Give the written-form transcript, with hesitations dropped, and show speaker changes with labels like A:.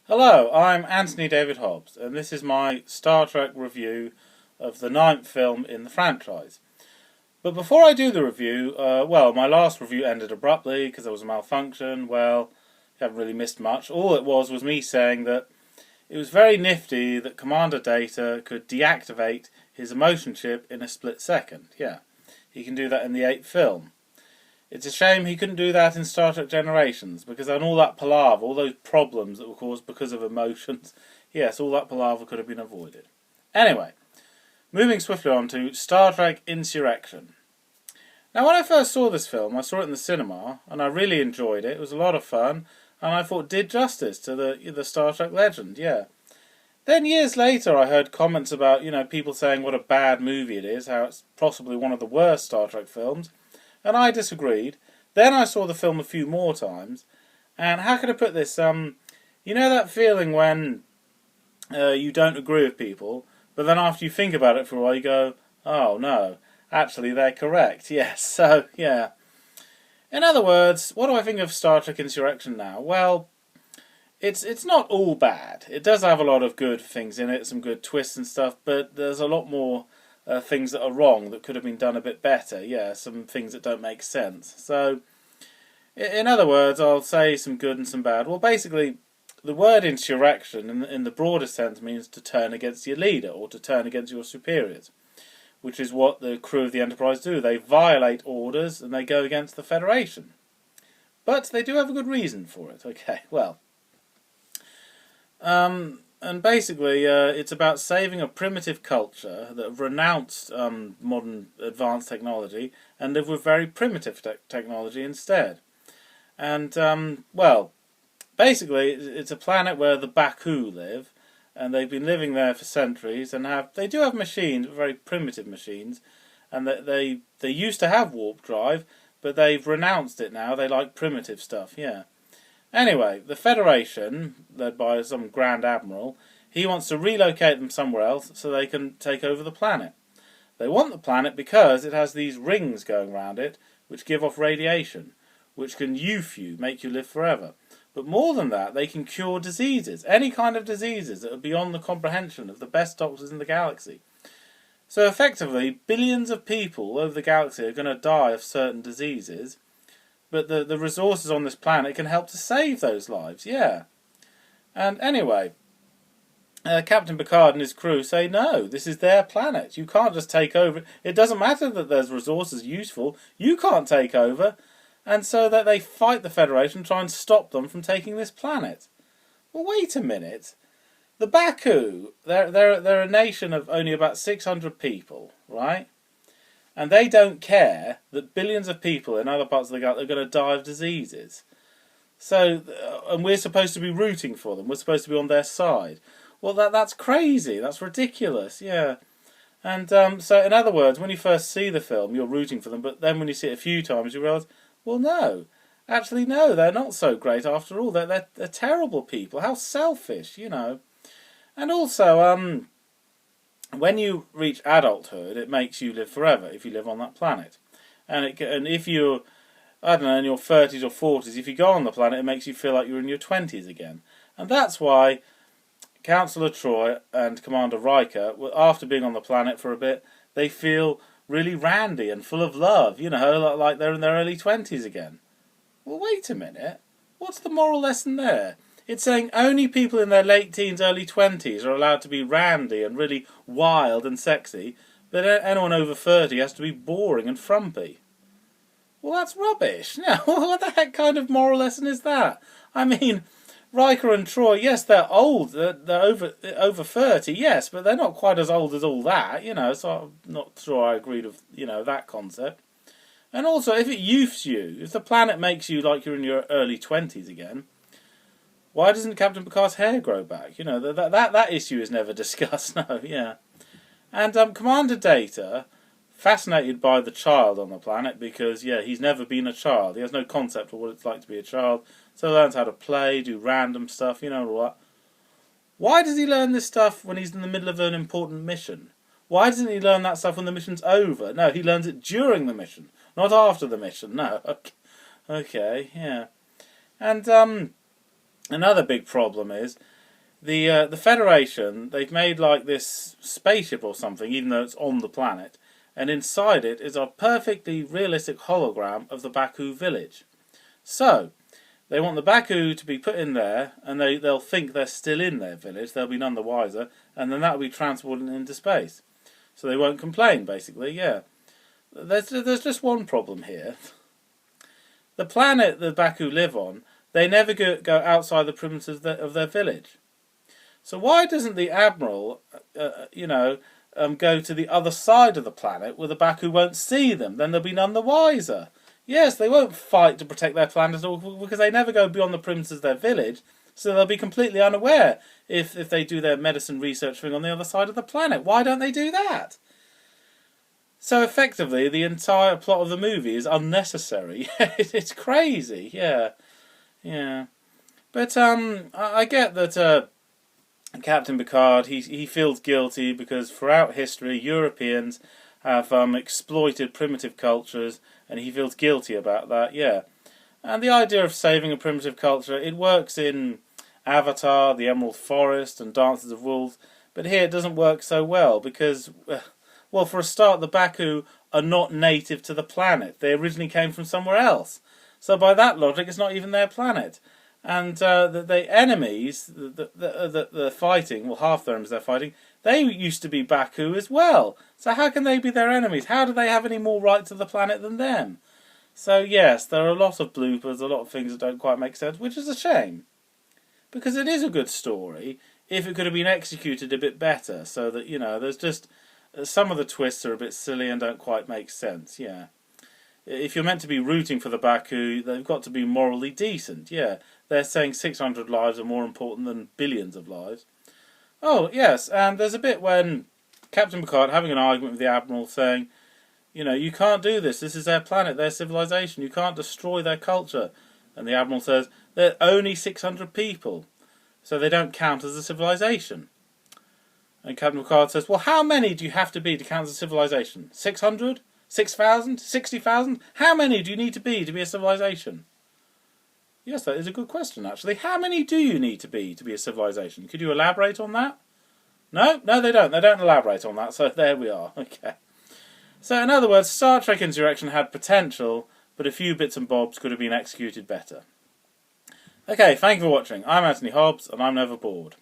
A: Hello, I'm Anthony David Hobbs, and this is my Star Trek review of the ninth film in the franchise. But before I do the review, my last review ended abruptly because there was a malfunction. Well, you haven't really missed much. All it was me saying that it was very nifty that Commander Data could deactivate his emotion chip in a split second. Yeah, he can do that in the 8th film. It's a shame he couldn't do that in Star Trek Generations, because then all that palaver, all those problems that were caused because of emotions, yes, all that palaver could have been avoided. Anyway, moving swiftly on to Star Trek-Insurrection. Now, when I first saw this film, I saw it in the cinema, and I really enjoyed it. It was a lot of fun, and I thought it did justice to the Star Trek legend, yeah. Then years later, I heard comments about, people saying what a bad movie it is, how it's possibly one of the worst Star Trek films, and I disagreed. Then I saw the film a few more times, and how can I put this? You know that feeling when you don't agree with people, but then after you think about it for a while, you go, "Oh no, actually they're correct." Yes, so yeah. In other words, what do I think of Star Trek Insurrection now? Well, it's not all bad. It does have a lot of good things in it, some good twists and stuff, but there's a lot more things that are wrong that could have been done a bit better. Yeah, some things that don't make sense. So, in other words, I'll say some good and some bad. Well, basically, the word insurrection, in the broader sense, means to turn against your leader or to turn against your superiors, which is what the crew of the Enterprise do. They violate orders and they go against the Federation. But they do have a good reason for it. Okay, well. And basically, it's about saving a primitive culture that have renounced modern advanced technology and live with very primitive technology instead. And, basically, it's a planet where the Baku live, and they've been living there for centuries, and they do have machines, very primitive machines, and they used to have warp drive, but they've renounced it now. They like primitive stuff, yeah. Anyway, the Federation, led by some Grand Admiral, he wants to relocate them somewhere else so they can take over the planet. They want the planet because it has these rings going around it which give off radiation, which can youth you, make you live forever. But more than that, they can cure diseases, any kind of diseases that are beyond the comprehension of the best doctors in the galaxy. So effectively, billions of people all over the galaxy are going to die of certain diseases, but the resources on this planet can help to save those lives, yeah. And anyway, Captain Picard and his crew say, no, this is their planet. You can't just take over. It doesn't matter that there's resources useful. You can't take over. And so that they fight the Federation, try and stop them from taking this planet. Well, wait a minute. The Baku, they're a nation of only about 600 people, right? And they don't care that billions of people in other parts of the galaxy are going to die of diseases. So, and we're supposed to be rooting for them. We're supposed to be on their side. Well, that's crazy. That's ridiculous, yeah. And so, in other words, when you first see the film, you're rooting for them. But then when you see it a few times, you realise, well, no. Actually, no, they're not so great after all. They're terrible people. How selfish, And also, when you reach adulthood, it makes you live forever if you live on that planet. And if you're, I don't know, in your 30s or 40s, if you go on the planet, it makes you feel like you're in your 20s again. And that's why Councillor Troy and Commander Riker, after being on the planet for a bit, they feel really randy and full of love, like they're in their early 20s again. Well, wait a minute. What's the moral lesson there? It's saying only people in their late teens, early 20s are allowed to be randy and really wild and sexy, but anyone over 30 has to be boring and frumpy. Well, that's rubbish. No, what the heck kind of moral lesson is that? I mean, Riker and Troy, yes, they're old. They're over 30, yes, but they're not quite as old as all that, so I'm not sure I agreed with, that concept. And also, if it youths you, if the planet makes you like you're in your early 20s again, why doesn't Captain Picard's hair grow back? That issue is never discussed, no, yeah. And Commander Data, fascinated by the child on the planet because, yeah, he's never been a child. He has no concept of what it's like to be a child. So he learns how to play, do random stuff, what. Why does he learn this stuff when he's in the middle of an important mission? Why doesn't he learn that stuff when the mission's over? No, he learns it during the mission, not after the mission, no. Okay, yeah. And another big problem is The Federation, they've made like this spaceship or something, even though it's on the planet, and inside it is a perfectly realistic hologram of the Baku village. So, they want the Baku to be put in there, and they'll think they're still in their village, they'll be none the wiser, and then that'll be transported into space. So they won't complain, basically, yeah. There's just one problem here. The planet the Baku live on, they never go outside the perimeters of their village. So why doesn't the Admiral, go to the other side of the planet where the Baku won't see them? Then they'll be none the wiser. Yes, they won't fight to protect their planet at all because they never go beyond the perimeters of their village, so they'll be completely unaware if they do their medicine research thing on the other side of the planet. Why don't they do that? So effectively, the entire plot of the movie is unnecessary. It's crazy, yeah. But I get that Captain Picard, he feels guilty because throughout history, Europeans have exploited primitive cultures, and he feels guilty about that, yeah. And the idea of saving a primitive culture, it works in Avatar, The Emerald Forest, and Dances of Wolves, but here it doesn't work so well because, well, for a start, the Baku are not native to the planet. They originally came from somewhere else. So by that logic, it's not even their planet. And the enemies that they're fighting, well, half their enemies they're fighting, they used to be Baku as well. So how can they be their enemies? How do they have any more right to the planet than them? So yes, there are a lot of bloopers, a lot of things that don't quite make sense, which is a shame. Because it is a good story if it could have been executed a bit better. So that, there's just... some of the twists are a bit silly and don't quite make sense, yeah. If you're meant to be rooting for the Baku, they've got to be morally decent, yeah. They're saying 600 lives are more important than billions of lives. Oh, yes, and there's a bit when Captain Picard having an argument with the Admiral saying, you can't do this is their planet, their civilization, you can't destroy their culture. And the Admiral says, they're only 600 people, so they don't count as a civilization. And Captain Picard says, well, how many do you have to be to count as a civilization? 600? 6,000? 60,000? How many do you need to be a civilization? Yes, that is a good question, actually. How many do you need to be a civilization? Could you elaborate on that? No, they don't. They don't elaborate on that, so there we are. Okay. So, in other words, Star Trek Insurrection had potential, but a few bits and bobs could have been executed better. Okay, thank you for watching. I'm Anthony Hobbs, and I'm never bored.